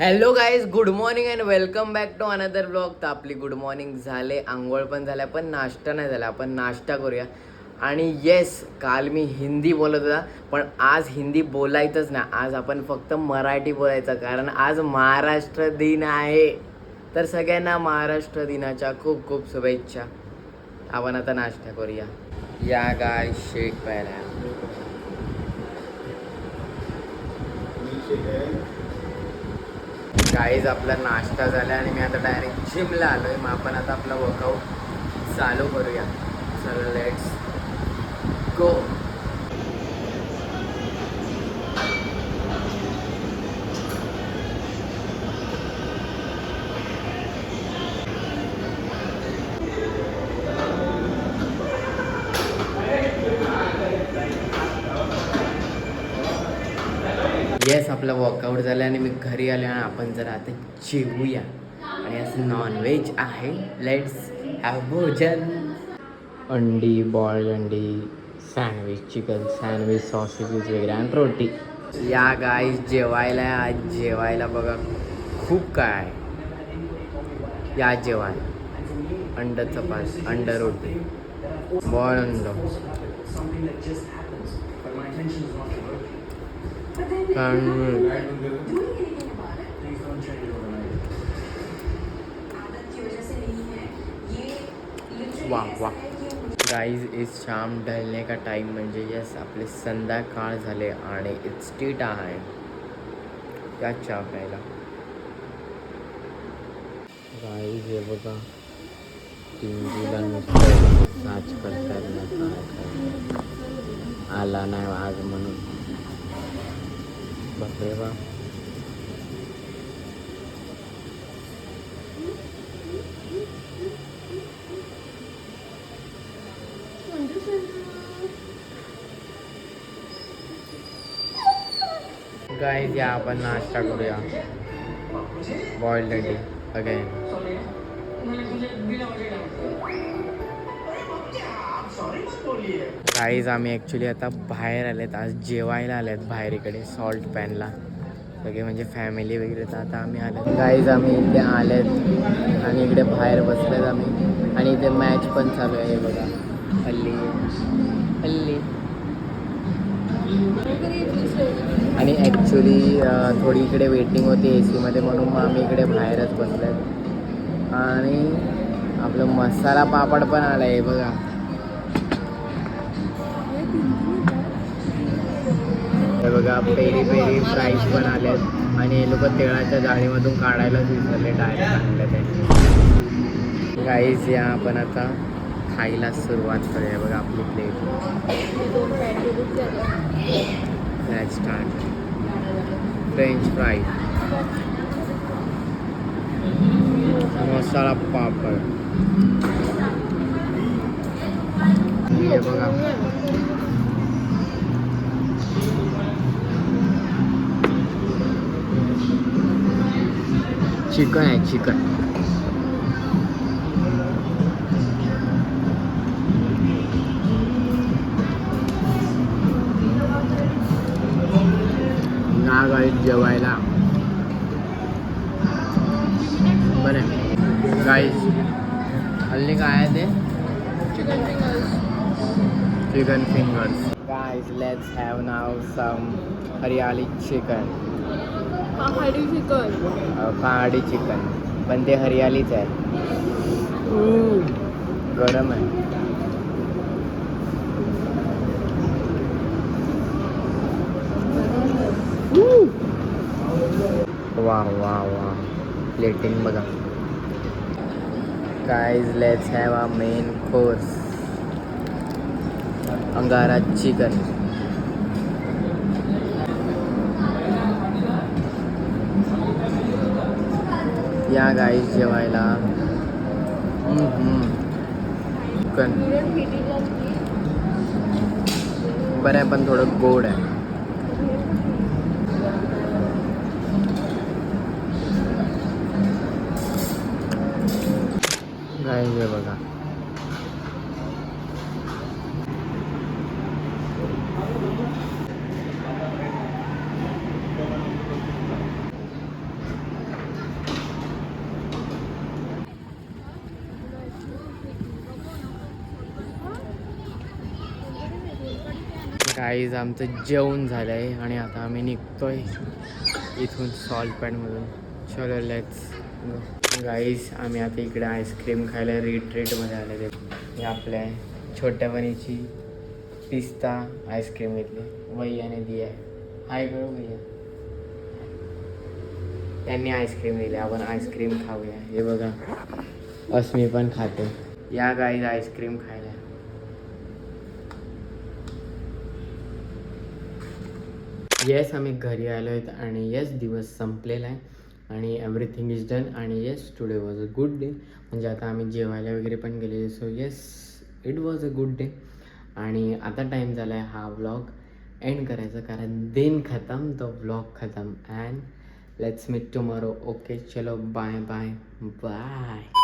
Hello guys, good morning and welcome back to another blog. तर आपली good morning झाले, आंघोळ पण झाल्या, पण नाश्ता नाही झाला. आपण नाश्ता करूया. आणि येस, काल मी हिंदी बोलत होता, पण आज हिंदी बोलायचंच नाही. आज आपण फक्त मराठी बोलायचं, कारण आज महाराष्ट्र दिन आहे. तर सगळ्यांना महाराष्ट्र दिनाच्या खूप खूप शुभेच्छा. आपण आता नाश्ता करूया. या गाय शेक प्यायला. गाईज आपला नाश्ता झाला आणि मी आता डायरेक्ट जिमला आलो आहे. मग आपण आता आपला वर्कआउट चालू करूया. चलो लेट्स गो. येस, आपला वर्कआउट झाला आणि मी घरी आले आणि आपण जरा आता जेवूया. आणि असं नॉनव्हेज आहे. लेट्स हॅव भोजन. अंडी, बॉइल्ड अंडी, सँडविच, चिकन सँडविच, सॉसेसेस वगैरे आणि रोटी. या गाईज जेवायला. आज जेवायला बघा खूप काय आहे. या जेवायला अंड चपाती, अंड रोटी, बॉइल्ड अंड, वाह वाह. गाइज इस शाम ढलने का टाइम म्हणजे यस आपले संध्याकाळ झाले आणि इट्स टी आहे. या चहा प्यायला. गाइज हे बघा, टिंगीला नुसतं साच करतात ना, काय आला नाही आज म्हणून. बापरे बा. गाइस या आपण नाश्ता करूया. बॉइल्ड अंडी अगेन. गाइस आम्ही ॲक्च्युली आता बाहेर आलेत, आज जेवायला आलेत बाहेर इकडे सॉल्ट पॅनला सगळे, म्हणजे फॅमिली वगैरे. तर आता आम्ही आलेत गाइस, आम्ही इथे आलेत आणि इकडे बाहेर बसलेत आम्ही. आणि इथे मॅच पण चालू आहे बघा. हल्ली हल्ली आणि ॲक्च्युली थोडी इकडे वेटिंग होती ए सीमध्ये, म्हणून मग आम्ही इकडे बाहेरच बसलो आहे. आणि आपलं मसाला पापड पण आला आहे बघा. हे बघा, पेरी पेरी फ्राईज पण आलेत आणि हे लोक तेलाच्या जाळीमधून काढायलाच विसरले, डायरेक्ट आणले ते. गाईज या आपण आता खायला सुरुवात करूया. बघा आपली plate. Let's start. French fries, masala papad, हे बघा. चिकन आहे, चिकन. ना गाईज जेवायला बरं गाईज. हल्ली काय आहे ते? Chicken fingers. Chicken fingers. Guys let's have now some hariyali chicken. पहाडी चिकन. पहाडी चिकन, पण ते हरियालीच आहे. गरम आहे. वा वा वा. प्लेटिंग बघा. Guys let's have a main course. अंगारा चिकन. या गाईस जेवायला. चिकन बरं आहे, पण थोडं गोड आहे. गाईस हे बघा. गाईज आमचं जेवण झालं आहे आणि आता आम्ही निघतोय इथून सॉल्ट पॅनमधून. चलो लेट्स गाईज आम्ही आता इकडे आईस्क्रीम खायला रिट्रीटमध्ये आलेले. हे आपल्या छोट्या बनीची पिस्ता आईस्क्रीम घेतली भैयाने दी आहे. हाय करू भैया. त्यांनी आईस्क्रीम दिली, आपण आईस्क्रीम खाऊया. हे बघा अस्मी पण खाते. या गाईज आईस्क्रीम खायला. येस आम्ही घरी आलो आहेत आणि येस दिवस संपलेला आहे आणि एव्हरीथिंग इज डन. आणि yes today was a good day. म्हणजे आता आम्ही जेवायला वगैरे पण गेले. So yes it was a good day. आणि आता टाईम झाला आहे हा व्लॉग एंड करायचा, कारण दिन खतम तो व्लॉग खतम. And let's meet tomorrow. Okay चलो बाय बाय बाय.